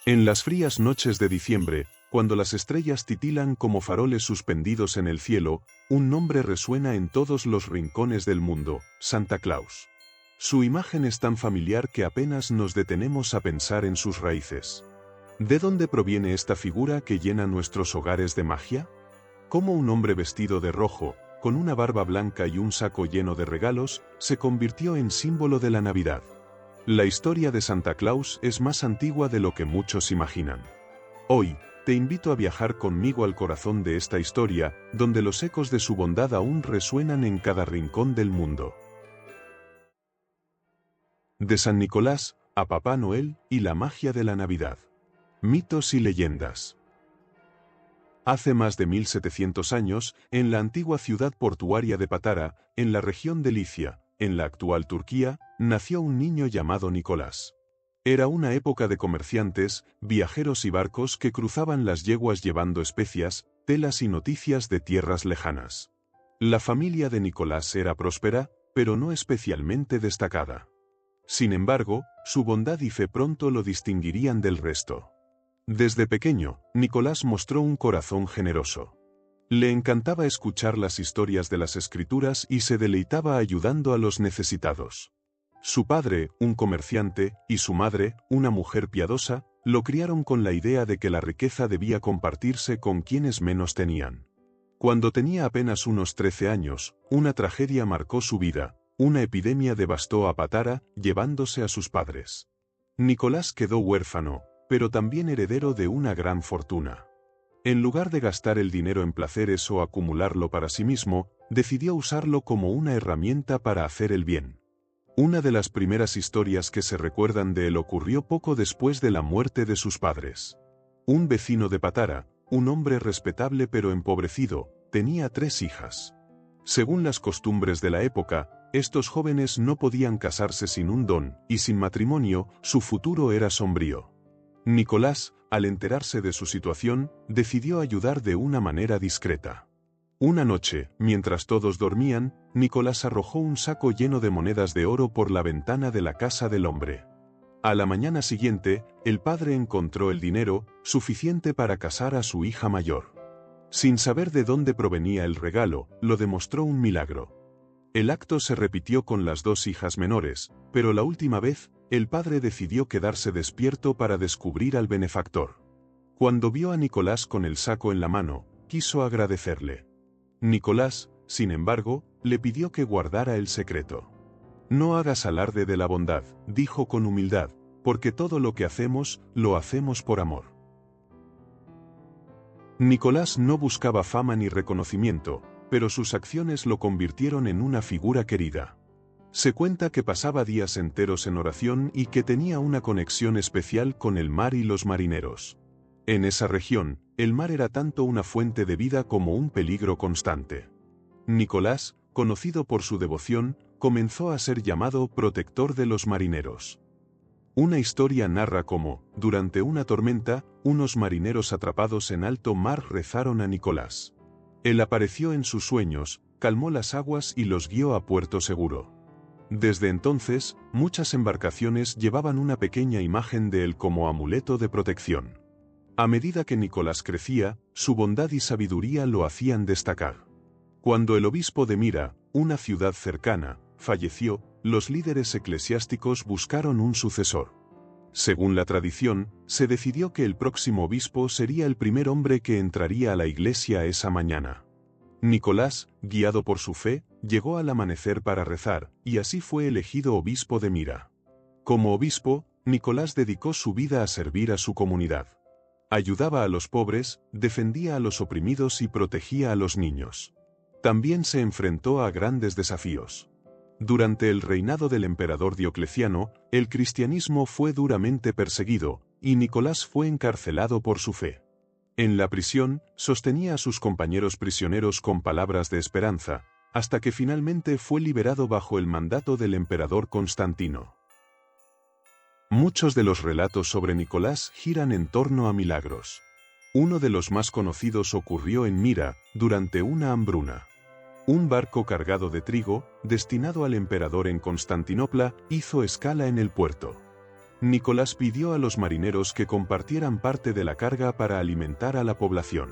En las frías noches de diciembre, cuando las estrellas titilan como faroles suspendidos en el cielo, un nombre resuena en todos los rincones del mundo: Santa Claus. Su imagen es tan familiar que apenas nos detenemos a pensar en sus raíces. ¿De dónde proviene esta figura que llena nuestros hogares de magia? ¿Cómo un hombre vestido de rojo, con una barba blanca y un saco lleno de regalos, se convirtió en símbolo de la Navidad? La historia de Santa Claus es más antigua de lo que muchos imaginan. Hoy, te invito a viajar conmigo al corazón de esta historia, donde los ecos de su bondad aún resuenan en cada rincón del mundo. De San Nicolás a Papá Noel y la magia de la Navidad. Mitos y leyendas. Hace más de 1700 años, en la antigua ciudad portuaria de Patara, en la región de Licia, en la actual Turquía, nació un niño llamado Nicolás. Era una época de comerciantes, viajeros y barcos que cruzaban las yeguas llevando especias, telas y noticias de tierras lejanas. La familia de Nicolás era próspera, pero no especialmente destacada. Sin embargo, su bondad y fe pronto lo distinguirían del resto. Desde pequeño, Nicolás mostró un corazón generoso. Le encantaba escuchar las historias de las Escrituras y se deleitaba ayudando a los necesitados. Su padre, un comerciante, y su madre, una mujer piadosa, lo criaron con la idea de que la riqueza debía compartirse con quienes menos tenían. Cuando tenía apenas unos 13 años, una tragedia marcó su vida: una epidemia devastó a Patara, llevándose a sus padres. Nicolás quedó huérfano, pero también heredero de una gran fortuna. En lugar de gastar el dinero en placeres o acumularlo para sí mismo, decidió usarlo como una herramienta para hacer el bien. Una de las primeras historias que se recuerdan de él ocurrió poco después de la muerte de sus padres. Un vecino de Patara, un hombre respetable pero empobrecido, tenía 3 hijas. Según las costumbres de la época, estos jóvenes no podían casarse sin un don, y sin matrimonio, su futuro era sombrío. Nicolás, al enterarse de su situación, decidió ayudar de una manera discreta. Una noche, mientras todos dormían, Nicolás arrojó un saco lleno de monedas de oro por la ventana de la casa del hombre. A la mañana siguiente, el padre encontró el dinero, suficiente para casar a su hija mayor. Sin saber de dónde provenía el regalo, lo demostró un milagro. El acto se repitió con las 2 hijas menores, pero la última vez, el padre decidió quedarse despierto para descubrir al benefactor. Cuando vio a Nicolás con el saco en la mano, quiso agradecerle. Nicolás, sin embargo, le pidió que guardara el secreto. «No hagas alarde de la bondad», dijo con humildad, «porque todo lo que hacemos, lo hacemos por amor». Nicolás no buscaba fama ni reconocimiento, pero sus acciones lo convirtieron en una figura querida. Se cuenta que pasaba días enteros en oración y que tenía una conexión especial con el mar y los marineros. En esa región, el mar era tanto una fuente de vida como un peligro constante. Nicolás, conocido por su devoción, comenzó a ser llamado protector de los marineros. Una historia narra cómo, durante una tormenta, unos marineros atrapados en alto mar rezaron a Nicolás. Él apareció en sus sueños, calmó las aguas y los guió a puerto seguro. Desde entonces, muchas embarcaciones llevaban una pequeña imagen de él como amuleto de protección. A medida que Nicolás crecía, su bondad y sabiduría lo hacían destacar. Cuando el obispo de Mira, una ciudad cercana, falleció, los líderes eclesiásticos buscaron un sucesor. Según la tradición, se decidió que el próximo obispo sería el primer hombre que entraría a la iglesia esa mañana. Nicolás, guiado por su fe, llegó al amanecer para rezar, y así fue elegido obispo de Mira. Como obispo, Nicolás dedicó su vida a servir a su comunidad. Ayudaba a los pobres, defendía a los oprimidos y protegía a los niños. También se enfrentó a grandes desafíos. Durante el reinado del emperador Diocleciano, el cristianismo fue duramente perseguido, y Nicolás fue encarcelado por su fe. En la prisión, sostenía a sus compañeros prisioneros con palabras de esperanza, hasta que finalmente fue liberado bajo el mandato del emperador Constantino. Muchos de los relatos sobre Nicolás giran en torno a milagros. Uno de los más conocidos ocurrió en Mira, durante una hambruna. Un barco cargado de trigo, destinado al emperador en Constantinopla, hizo escala en el puerto. Nicolás pidió a los marineros que compartieran parte de la carga para alimentar a la población.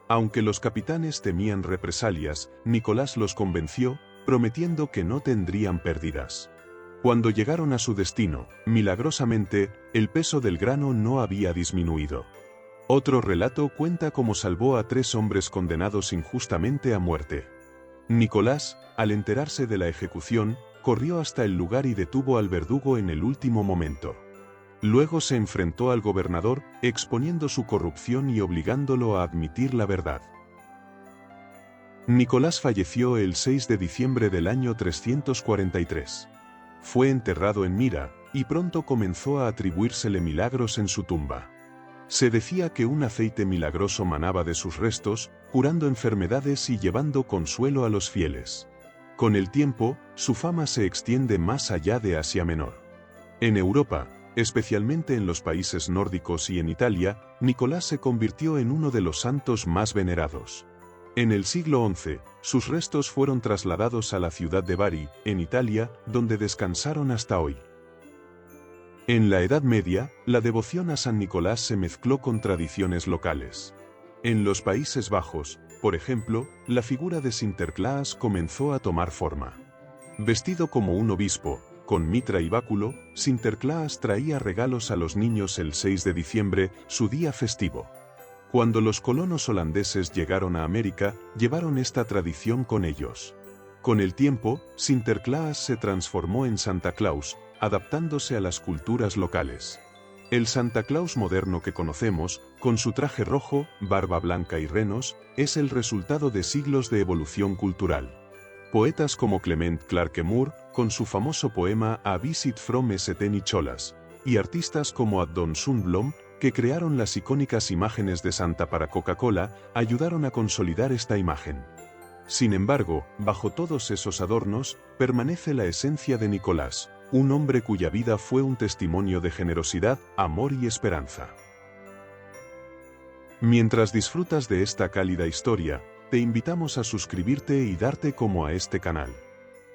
Aunque los capitanes temían represalias, Nicolás los convenció, prometiendo que no tendrían pérdidas. Cuando llegaron a su destino, milagrosamente, el peso del grano no había disminuido. Otro relato cuenta cómo salvó a 3 hombres condenados injustamente a muerte. Nicolás, al enterarse de la ejecución, corrió hasta el lugar y detuvo al verdugo en el último momento. Luego se enfrentó al gobernador, exponiendo su corrupción y obligándolo a admitir la verdad. Nicolás falleció el 6 de diciembre del año 343. Fue enterrado en Mira, y pronto comenzó a atribuírsele milagros en su tumba. Se decía que un aceite milagroso manaba de sus restos, curando enfermedades y llevando consuelo a los fieles. Con el tiempo, su fama se extiende más allá de Asia Menor. En Europa, especialmente en los países nórdicos y en Italia, Nicolás se convirtió en uno de los santos más venerados. En el siglo XI, sus restos fueron trasladados a la ciudad de Bari, en Italia, donde descansaron hasta hoy. En la Edad Media, la devoción a San Nicolás se mezcló con tradiciones locales. En los Países Bajos, por ejemplo, la figura de Sinterklaas comenzó a tomar forma. Vestido como un obispo, con mitra y báculo, Sinterklaas traía regalos a los niños el 6 de diciembre, su día festivo. Cuando los colonos holandeses llegaron a América, llevaron esta tradición con ellos. Con el tiempo, Sinterklaas se transformó en Santa Claus, adaptándose a las culturas locales. El Santa Claus moderno que conocemos, con su traje rojo, barba blanca y renos, es el resultado de siglos de evolución cultural. Poetas como Clement Clarke Moore, con su famoso poema A Visit from St. Nicholas, y artistas como Addon Sundblom, que crearon las icónicas imágenes de Santa para Coca-Cola, ayudaron a consolidar esta imagen. Sin embargo, bajo todos esos adornos, permanece la esencia de Nicolás, un hombre cuya vida fue un testimonio de generosidad, amor y esperanza. Mientras disfrutas de esta cálida historia, te invitamos a suscribirte y darte como a este canal.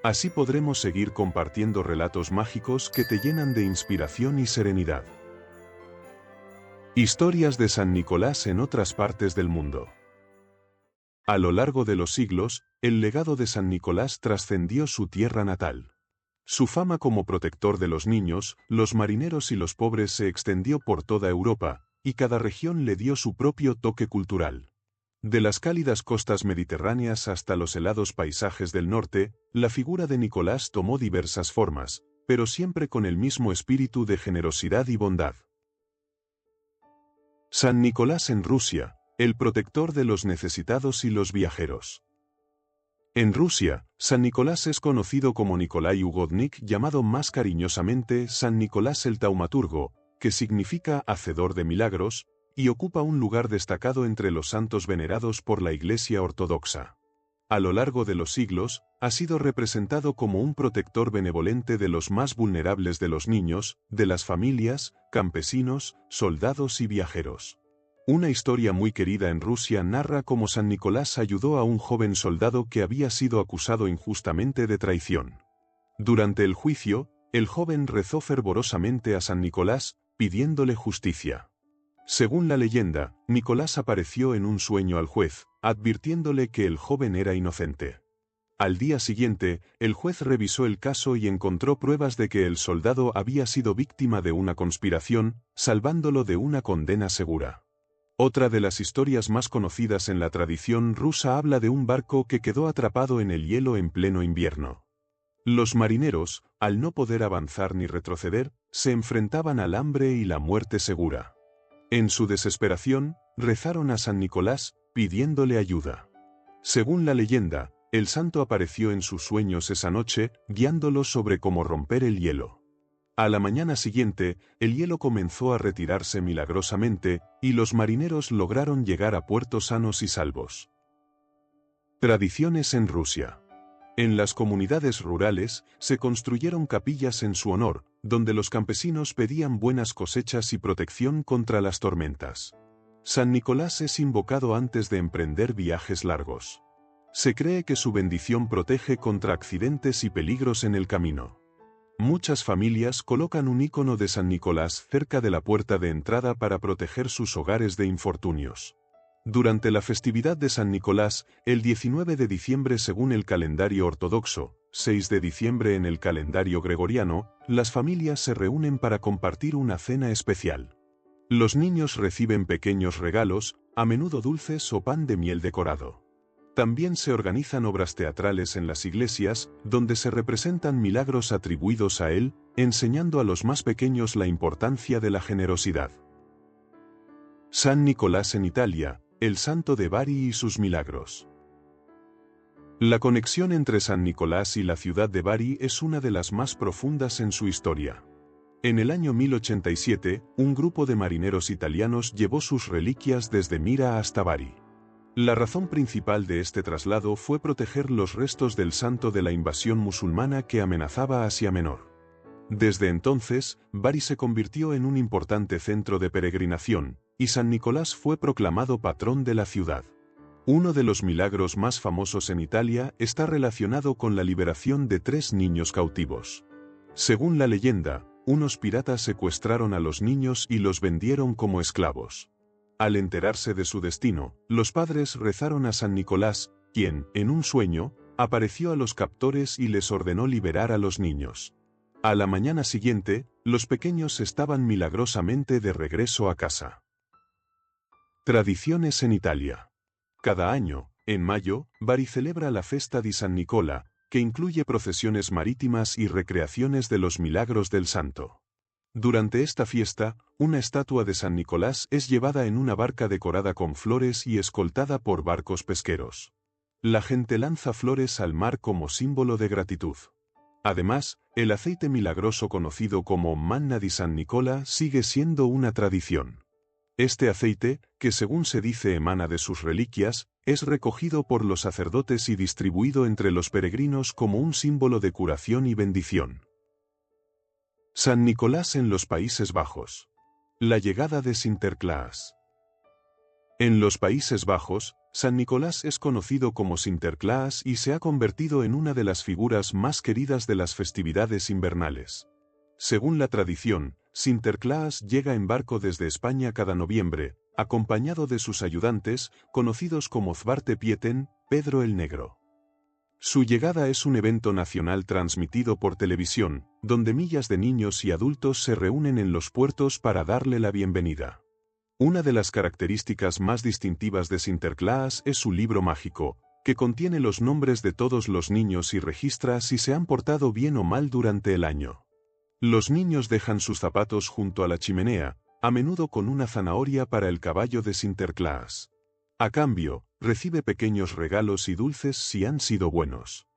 Así podremos seguir compartiendo relatos mágicos que te llenan de inspiración y serenidad. Historias de San Nicolás en otras partes del mundo. A lo largo de los siglos, el legado de San Nicolás trascendió su tierra natal. Su fama como protector de los niños, los marineros y los pobres se extendió por toda Europa, y cada región le dio su propio toque cultural. De las cálidas costas mediterráneas hasta los helados paisajes del norte, la figura de Nicolás tomó diversas formas, pero siempre con el mismo espíritu de generosidad y bondad. San Nicolás en Rusia, el protector de los necesitados y los viajeros. En Rusia, San Nicolás es conocido como Nikolai Ugodnik, llamado más cariñosamente San Nicolás el Taumaturgo, que significa hacedor de milagros, y ocupa un lugar destacado entre los santos venerados por la Iglesia Ortodoxa. A lo largo de los siglos, ha sido representado como un protector benevolente de los más vulnerables de los niños, de las familias, campesinos, soldados y viajeros. Una historia muy querida en Rusia narra cómo San Nicolás ayudó a un joven soldado que había sido acusado injustamente de traición. Durante el juicio, el joven rezó fervorosamente a San Nicolás, pidiéndole justicia. Según la leyenda, Nicolás apareció en un sueño al juez, advirtiéndole que el joven era inocente. Al día siguiente, el juez revisó el caso y encontró pruebas de que el soldado había sido víctima de una conspiración, salvándolo de una condena segura. Otra de las historias más conocidas en la tradición rusa habla de un barco que quedó atrapado en el hielo en pleno invierno. Los marineros, al no poder avanzar ni retroceder, se enfrentaban al hambre y la muerte segura. En su desesperación, rezaron a San Nicolás, pidiéndole ayuda. Según la leyenda, el santo apareció en sus sueños esa noche, guiándolos sobre cómo romper el hielo. A la mañana siguiente, el hielo comenzó a retirarse milagrosamente, y los marineros lograron llegar a puerto sanos y salvos. Tradiciones en Rusia. En las comunidades rurales, se construyeron capillas en su honor, donde los campesinos pedían buenas cosechas y protección contra las tormentas. San Nicolás es invocado antes de emprender viajes largos. Se cree que su bendición protege contra accidentes y peligros en el camino. Muchas familias colocan un icono de San Nicolás cerca de la puerta de entrada para proteger sus hogares de infortunios. Durante la festividad de San Nicolás, el 19 de diciembre según el calendario ortodoxo, 6 de diciembre en el calendario gregoriano, las familias se reúnen para compartir una cena especial. Los niños reciben pequeños regalos, a menudo dulces o pan de miel decorado. También se organizan obras teatrales en las iglesias, donde se representan milagros atribuidos a él, enseñando a los más pequeños la importancia de la generosidad. San Nicolás en Italia, el santo de Bari y sus milagros. La conexión entre San Nicolás y la ciudad de Bari es una de las más profundas en su historia. En el año 1087, un grupo de marineros italianos llevó sus reliquias desde Mira hasta Bari. La razón principal de este traslado fue proteger los restos del santo de la invasión musulmana que amenazaba Asia Menor. Desde entonces, Bari se convirtió en un importante centro de peregrinación, y San Nicolás fue proclamado patrón de la ciudad. Uno de los milagros más famosos en Italia está relacionado con la liberación de 3 niños cautivos. Según la leyenda, unos piratas secuestraron a los niños y los vendieron como esclavos. Al enterarse de su destino, los padres rezaron a San Nicolás, quien, en un sueño, apareció a los captores y les ordenó liberar a los niños. A la mañana siguiente, los pequeños estaban milagrosamente de regreso a casa. Tradiciones en Italia. Cada año, en mayo, Bari celebra la Festa di San Nicola, que incluye procesiones marítimas y recreaciones de los milagros del santo. Durante esta fiesta, una estatua de San Nicolás es llevada en una barca decorada con flores y escoltada por barcos pesqueros. La gente lanza flores al mar como símbolo de gratitud. Además, el aceite milagroso conocido como Manna di San Nicola sigue siendo una tradición. Este aceite, que según se dice emana de sus reliquias, es recogido por los sacerdotes y distribuido entre los peregrinos como un símbolo de curación y bendición. San Nicolás en los Países Bajos. La llegada de Sinterklaas. En los Países Bajos, San Nicolás es conocido como Sinterklaas y se ha convertido en una de las figuras más queridas de las festividades invernales. Según la tradición, Sinterklaas llega en barco desde España cada noviembre, acompañado de sus ayudantes, conocidos como Zwarte Pieten, Pedro el Negro. Su llegada es un evento nacional transmitido por televisión, donde miles de niños y adultos se reúnen en los puertos para darle la bienvenida. Una de las características más distintivas de Sinterklaas es su libro mágico, que contiene los nombres de todos los niños y registra si se han portado bien o mal durante el año. Los niños dejan sus zapatos junto a la chimenea, a menudo con una zanahoria para el caballo de Sinterklaas. A cambio, recibe pequeños regalos y dulces si han sido buenos.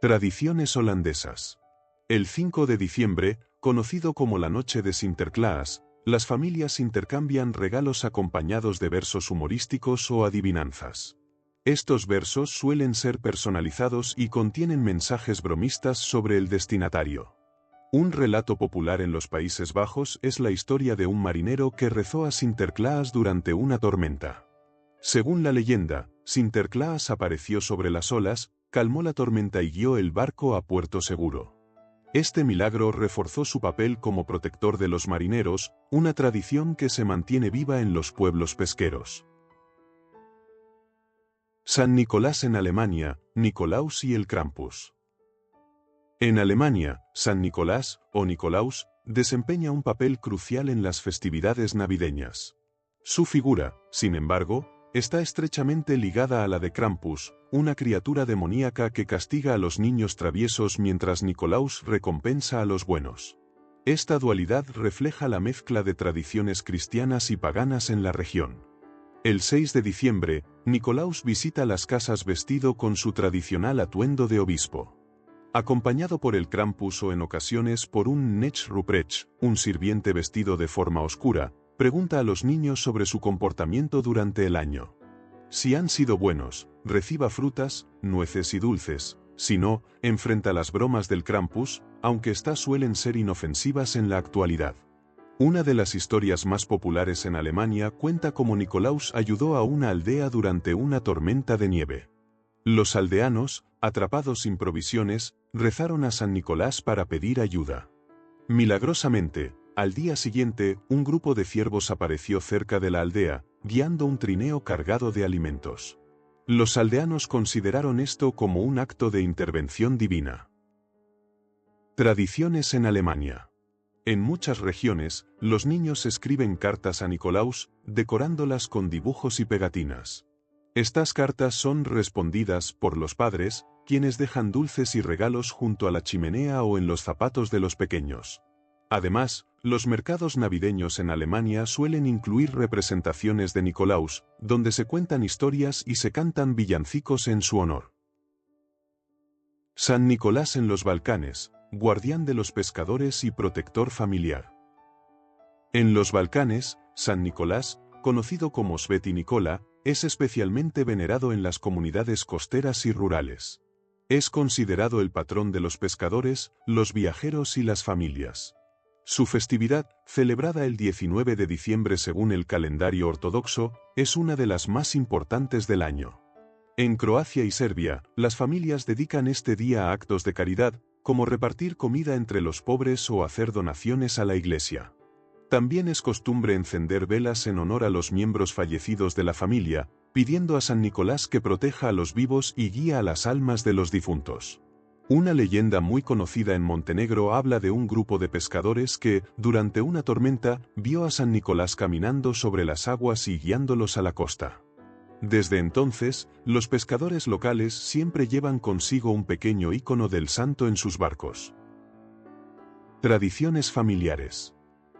Tradiciones holandesas. El 5 de diciembre, conocido como la noche de Sinterklaas, las familias intercambian regalos acompañados de versos humorísticos o adivinanzas. Estos versos suelen ser personalizados y contienen mensajes bromistas sobre el destinatario. Un relato popular en los Países Bajos es la historia de un marinero que rezó a Sinterklaas durante una tormenta. Según la leyenda, Sinterklaas apareció sobre las olas, calmó la tormenta y guió el barco a puerto seguro. Este milagro reforzó su papel como protector de los marineros, una tradición que se mantiene viva en los pueblos pesqueros. San Nicolás en Alemania, Nikolaus y el Krampus. En Alemania, San Nicolás, o Nikolaus, desempeña un papel crucial en las festividades navideñas. Su figura, sin embargo, está estrechamente ligada a la de Krampus, una criatura demoníaca que castiga a los niños traviesos mientras Nikolaus recompensa a los buenos. Esta dualidad refleja la mezcla de tradiciones cristianas y paganas en la región. El 6 de diciembre, Nikolaus visita las casas vestido con su tradicional atuendo de obispo. Acompañado por el Krampus o en ocasiones por un Knecht Ruprecht, un sirviente vestido de forma oscura, pregunta a los niños sobre su comportamiento durante el año. Si han sido buenos, reciba frutas, nueces y dulces; si no, enfrenta las bromas del Krampus, aunque estas suelen ser inofensivas en la actualidad. Una de las historias más populares en Alemania cuenta cómo Nikolaus ayudó a una aldea durante una tormenta de nieve. Los aldeanos, atrapados sin provisiones, rezaron a San Nicolás para pedir ayuda. Milagrosamente, al día siguiente, un grupo de ciervos apareció cerca de la aldea, guiando un trineo cargado de alimentos. Los aldeanos consideraron esto como un acto de intervención divina. Tradiciones en Alemania. En muchas regiones, los niños escriben cartas a Nicolaus, decorándolas con dibujos y pegatinas. Estas cartas son respondidas por los padres, quienes dejan dulces y regalos junto a la chimenea o en los zapatos de los pequeños. Además, los mercados navideños en Alemania suelen incluir representaciones de Nicolaus, donde se cuentan historias y se cantan villancicos en su honor. San Nicolás en los Balcanes, guardián de los pescadores y protector familiar. En los Balcanes, San Nicolás, conocido como Sveti Nikola, es especialmente venerado en las comunidades costeras y rurales. Es considerado el patrón de los pescadores, los viajeros y las familias. Su festividad, celebrada el 19 de diciembre según el calendario ortodoxo, es una de las más importantes del año. En Croacia y Serbia, las familias dedican este día a actos de caridad, como repartir comida entre los pobres o hacer donaciones a la iglesia. También es costumbre encender velas en honor a los miembros fallecidos de la familia, pidiendo a San Nicolás que proteja a los vivos y guíe a las almas de los difuntos. Una leyenda muy conocida en Montenegro habla de un grupo de pescadores que, durante una tormenta, vio a San Nicolás caminando sobre las aguas y guiándolos a la costa. Desde entonces, los pescadores locales siempre llevan consigo un pequeño ícono del santo en sus barcos. Tradiciones familiares.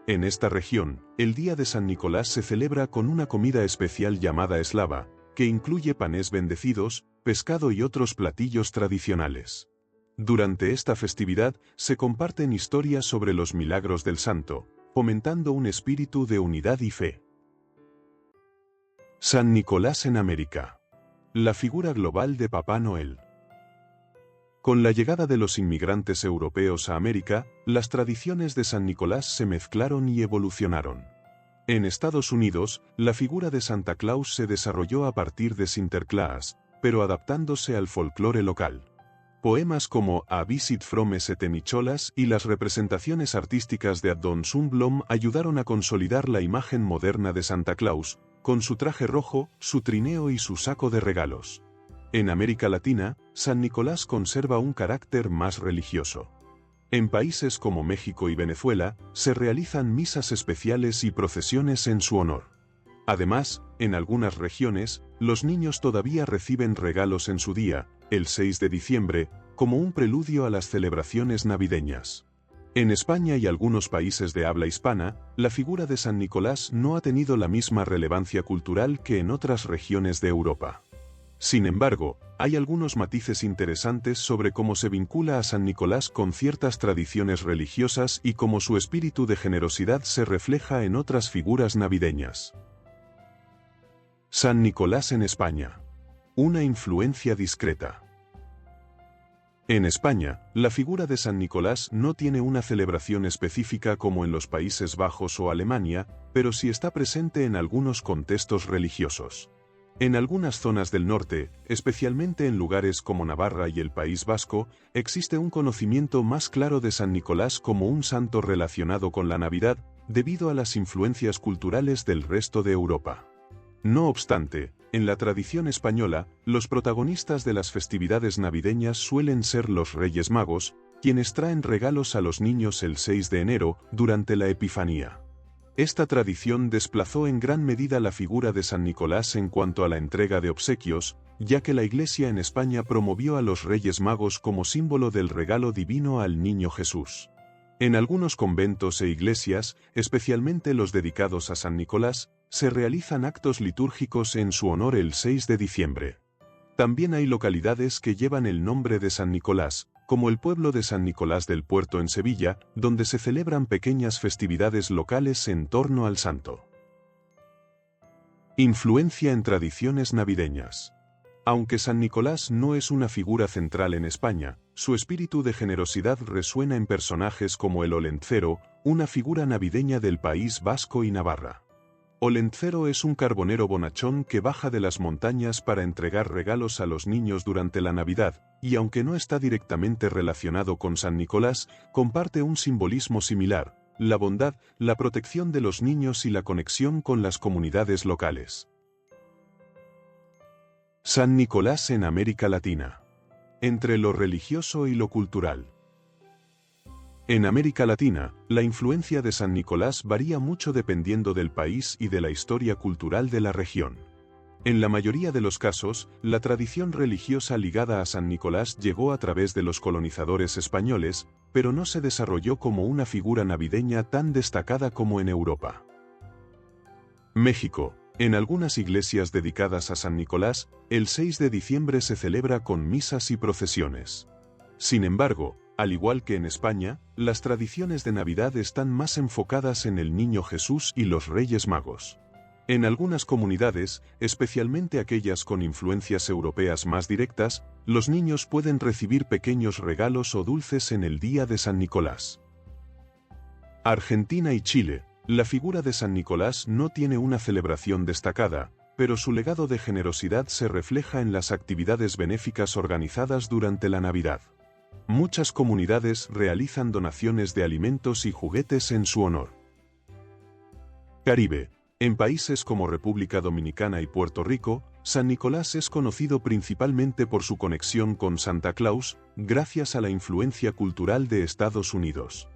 En esta región, el Día de San Nicolás se celebra con una comida especial llamada slava, que incluye panes bendecidos, pescado y otros platillos tradicionales. Durante esta festividad, se comparten historias sobre los milagros del santo, fomentando un espíritu de unidad y fe. San Nicolás en América. La figura global de Papá Noel. Con la llegada de los inmigrantes europeos a América, las tradiciones de San Nicolás se mezclaron y evolucionaron. En Estados Unidos, la figura de Santa Claus se desarrolló a partir de Sinterklaas, pero adaptándose al folclore local. Poemas como A Visit from St. Nicholas y las representaciones artísticas de Addon Sundblom ayudaron a consolidar la imagen moderna de Santa Claus, con su traje rojo, su trineo y su saco de regalos. En América Latina, San Nicolás conserva un carácter más religioso. En países como México y Venezuela, se realizan misas especiales y procesiones en su honor. Además, en algunas regiones, los niños todavía reciben regalos en su día, el 6 de diciembre, como un preludio a las celebraciones navideñas. En España y algunos países de habla hispana, la figura de San Nicolás no ha tenido la misma relevancia cultural que en otras regiones de Europa. Sin embargo, hay algunos matices interesantes sobre cómo se vincula a San Nicolás con ciertas tradiciones religiosas y cómo su espíritu de generosidad se refleja en otras figuras navideñas. San Nicolás en España. Una influencia discreta. En España, la figura de San Nicolás no tiene una celebración específica como en los Países Bajos o Alemania, pero sí está presente en algunos contextos religiosos. En algunas zonas del norte, especialmente en lugares como Navarra y el País Vasco, existe un conocimiento más claro de San Nicolás como un santo relacionado con la Navidad, debido a las influencias culturales del resto de Europa. No obstante, en la tradición española, los protagonistas de las festividades navideñas suelen ser los Reyes Magos, quienes traen regalos a los niños el 6 de enero, durante la Epifanía. Esta tradición desplazó en gran medida la figura de San Nicolás en cuanto a la entrega de obsequios, ya que la Iglesia en España promovió a los Reyes Magos como símbolo del regalo divino al niño Jesús. En algunos conventos e iglesias, especialmente los dedicados a San Nicolás, se realizan actos litúrgicos en su honor el 6 de diciembre. También hay localidades que llevan el nombre de San Nicolás, como el pueblo de San Nicolás del Puerto en Sevilla, donde se celebran pequeñas festividades locales en torno al santo. Influencia en tradiciones navideñas. Aunque San Nicolás no es una figura central en España, su espíritu de generosidad resuena en personajes como el Olencero, una figura navideña del País Vasco y Navarra. Olencero es un carbonero bonachón que baja de las montañas para entregar regalos a los niños durante la Navidad, y aunque no está directamente relacionado con San Nicolás, comparte un simbolismo similar: la bondad, la protección de los niños y la conexión con las comunidades locales. San Nicolás en América Latina. Entre lo religioso y lo cultural. En América Latina, la influencia de San Nicolás varía mucho dependiendo del país y de la historia cultural de la región. En la mayoría de los casos, la tradición religiosa ligada a San Nicolás llegó a través de los colonizadores españoles, pero no se desarrolló como una figura navideña tan destacada como en Europa. México. En algunas iglesias dedicadas a San Nicolás, el 6 de diciembre se celebra con misas y procesiones. Sin embargo, al igual que en España, las tradiciones de Navidad están más enfocadas en el Niño Jesús y los Reyes Magos. En algunas comunidades, especialmente aquellas con influencias europeas más directas, los niños pueden recibir pequeños regalos o dulces en el día de San Nicolás. Argentina y Chile. La figura de San Nicolás no tiene una celebración destacada, pero su legado de generosidad se refleja en las actividades benéficas organizadas durante la Navidad. Muchas comunidades realizan donaciones de alimentos y juguetes en su honor. Caribe. En países como República Dominicana y Puerto Rico, San Nicolás es conocido principalmente por su conexión con Santa Claus, gracias a la influencia cultural de Estados Unidos.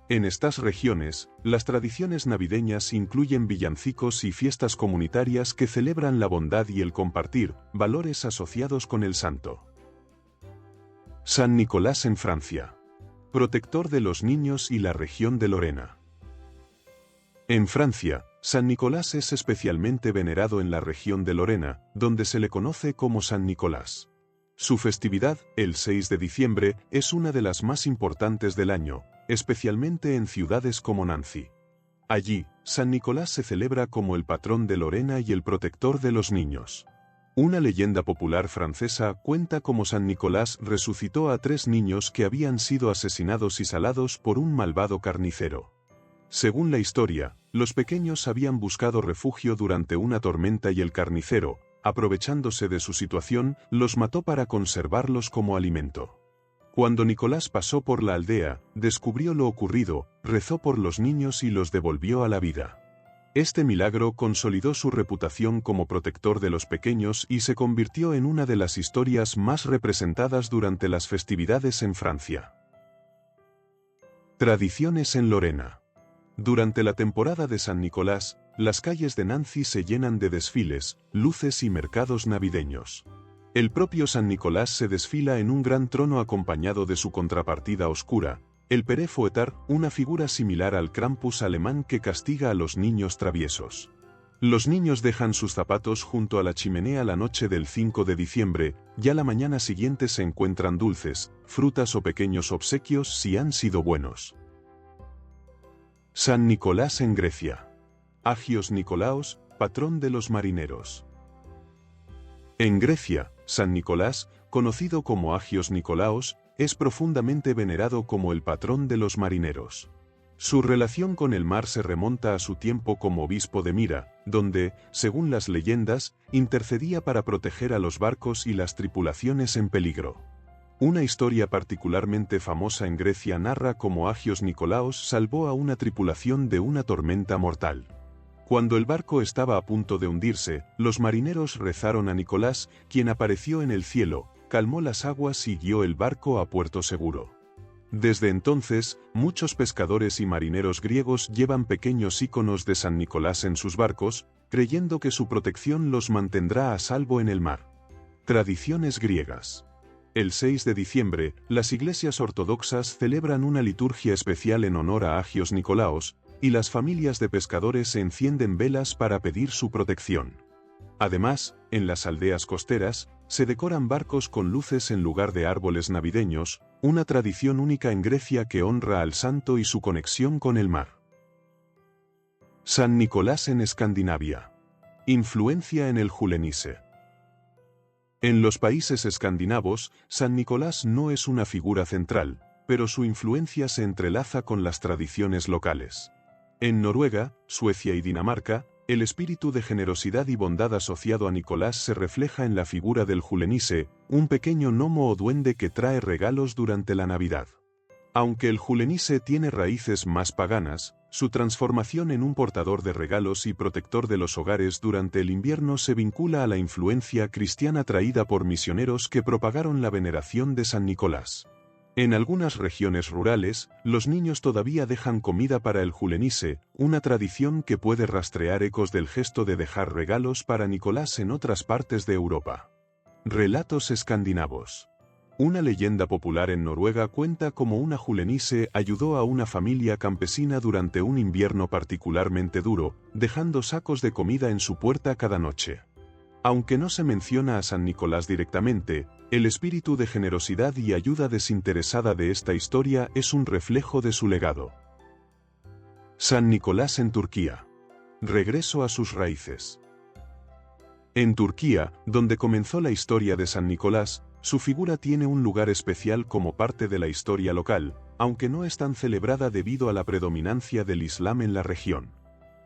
En estas regiones, las tradiciones navideñas incluyen villancicos y fiestas comunitarias que celebran la bondad y el compartir, valores asociados con el santo. San Nicolás en Francia. Protector de los niños y la región de Lorena. En Francia, San Nicolás es especialmente venerado en la región de Lorena, donde se le conoce como San Nicolás. Su festividad, el 6 de diciembre, es una de las más importantes del año, especialmente en ciudades como Nancy. Allí, San Nicolás se celebra como el patrón de Lorena y el protector de los niños. Una leyenda popular francesa cuenta cómo San Nicolás resucitó a 3 niños que habían sido asesinados y salados por un malvado carnicero. Según la historia, los pequeños habían buscado refugio durante una tormenta y el carnicero, aprovechándose de su situación, los mató para conservarlos como alimento. Cuando Nicolás pasó por la aldea, descubrió lo ocurrido, rezó por los niños y los devolvió a la vida. Este milagro consolidó su reputación como protector de los pequeños y se convirtió en una de las historias más representadas durante las festividades en Francia. Tradiciones en Lorena. Durante la temporada de San Nicolás, las calles de Nancy se llenan de desfiles, luces y mercados navideños. El propio San Nicolás se desfila en un gran trono acompañado de su contrapartida oscura, el Père Fouettard, una figura similar al Krampus alemán que castiga a los niños traviesos. Los niños dejan sus zapatos junto a la chimenea la noche del 5 de diciembre, y a la mañana siguiente se encuentran dulces, frutas o pequeños obsequios si han sido buenos. San Nicolás en Grecia. Agios Nikolaos, patrón de los marineros. En Grecia, San Nicolás, conocido como Agios Nikolaos, es profundamente venerado como el patrón de los marineros. Su relación con el mar se remonta a su tiempo como obispo de Mira, donde, según las leyendas, intercedía para proteger a los barcos y las tripulaciones en peligro. Una historia particularmente famosa en Grecia narra cómo Agios Nikolaos salvó a una tripulación de una tormenta mortal. Cuando el barco estaba a punto de hundirse, los marineros rezaron a Nicolás, quien apareció en el cielo, calmó las aguas y guió el barco a puerto seguro. Desde entonces, muchos pescadores y marineros griegos llevan pequeños íconos de San Nicolás en sus barcos, creyendo que su protección los mantendrá a salvo en el mar. Tradiciones griegas. El 6 de diciembre, las iglesias ortodoxas celebran una liturgia especial en honor a Agios Nikolaos, y las familias de pescadores se encienden velas para pedir su protección. Además, en las aldeas costeras, se decoran barcos con luces en lugar de árboles navideños, una tradición única en Grecia que honra al santo y su conexión con el mar. San Nicolás en Escandinavia. Influencia en el Julenische. En los países escandinavos, San Nicolás no es una figura central, pero su influencia se entrelaza con las tradiciones locales. En Noruega, Suecia y Dinamarca, el espíritu de generosidad y bondad asociado a Nicolás se refleja en la figura del Julenisse, un pequeño gnomo o duende que trae regalos durante la Navidad. Aunque el Julenisse tiene raíces más paganas, su transformación en un portador de regalos y protector de los hogares durante el invierno se vincula a la influencia cristiana traída por misioneros que propagaron la veneración de San Nicolás. En algunas regiones rurales, los niños todavía dejan comida para el Julenisse, una tradición que puede rastrear ecos del gesto de dejar regalos para Nicolás en otras partes de Europa. Relatos escandinavos. Una leyenda popular en Noruega cuenta cómo una Julenisse ayudó a una familia campesina durante un invierno particularmente duro, dejando sacos de comida en su puerta cada noche. Aunque no se menciona a San Nicolás directamente, el espíritu de generosidad y ayuda desinteresada de esta historia es un reflejo de su legado. San Nicolás en Turquía. Regreso a sus raíces. En Turquía, donde comenzó la historia de San Nicolás, su figura tiene un lugar especial como parte de la historia local, aunque no es tan celebrada debido a la predominancia del Islam en la región.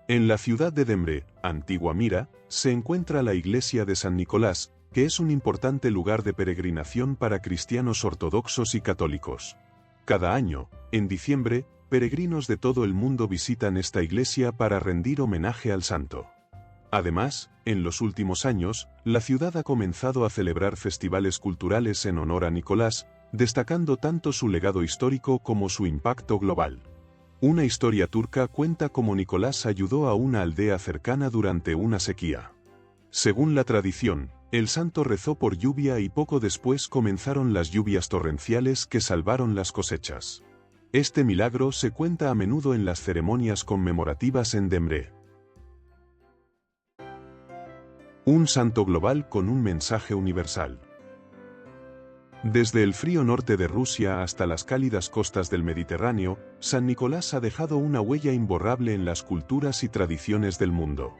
En la ciudad de Demre, antigua Mira, se encuentra la iglesia de San Nicolás, que es un importante lugar de peregrinación para cristianos ortodoxos y católicos. Cada año, en diciembre, peregrinos de todo el mundo visitan esta iglesia para rendir homenaje al santo. Además, en los últimos años, la ciudad ha comenzado a celebrar festivales culturales en honor a Nicolás, destacando tanto su legado histórico como su impacto global. Una historia turca cuenta cómo Nicolás ayudó a una aldea cercana durante una sequía. Según la tradición, el santo rezó por lluvia y poco después comenzaron las lluvias torrenciales que salvaron las cosechas. Este milagro se cuenta a menudo en las ceremonias conmemorativas en Demre. Un santo global con un mensaje universal. Desde el frío norte de Rusia hasta las cálidas costas del Mediterráneo, San Nicolás ha dejado una huella imborrable en las culturas y tradiciones del mundo.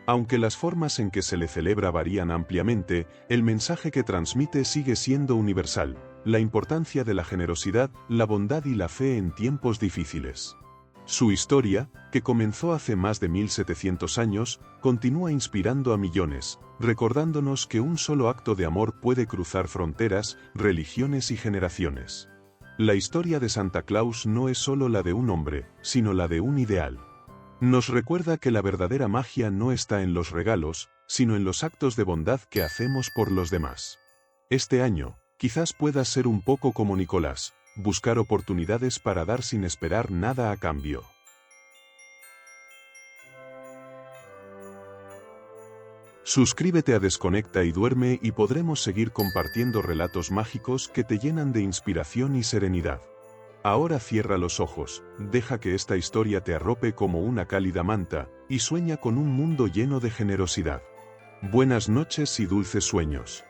Aunque las formas en que se le celebra varían ampliamente, el mensaje que transmite sigue siendo universal: la importancia de la generosidad, la bondad y la fe en tiempos difíciles. Su historia, que comenzó hace más de 1700 años, continúa inspirando a millones, recordándonos que un solo acto de amor puede cruzar fronteras, religiones y generaciones. La historia de Santa Claus no es solo la de un hombre, sino la de un ideal. Nos recuerda que la verdadera magia no está en los regalos, sino en los actos de bondad que hacemos por los demás. Este año, quizás puedas ser un poco como Nicolás, buscar oportunidades para dar sin esperar nada a cambio. Suscríbete a Desconecta y Duerme y podremos seguir compartiendo relatos mágicos que te llenan de inspiración y serenidad. Ahora cierra los ojos, deja que esta historia te arrope como una cálida manta, y sueña con un mundo lleno de generosidad. Buenas noches y dulces sueños.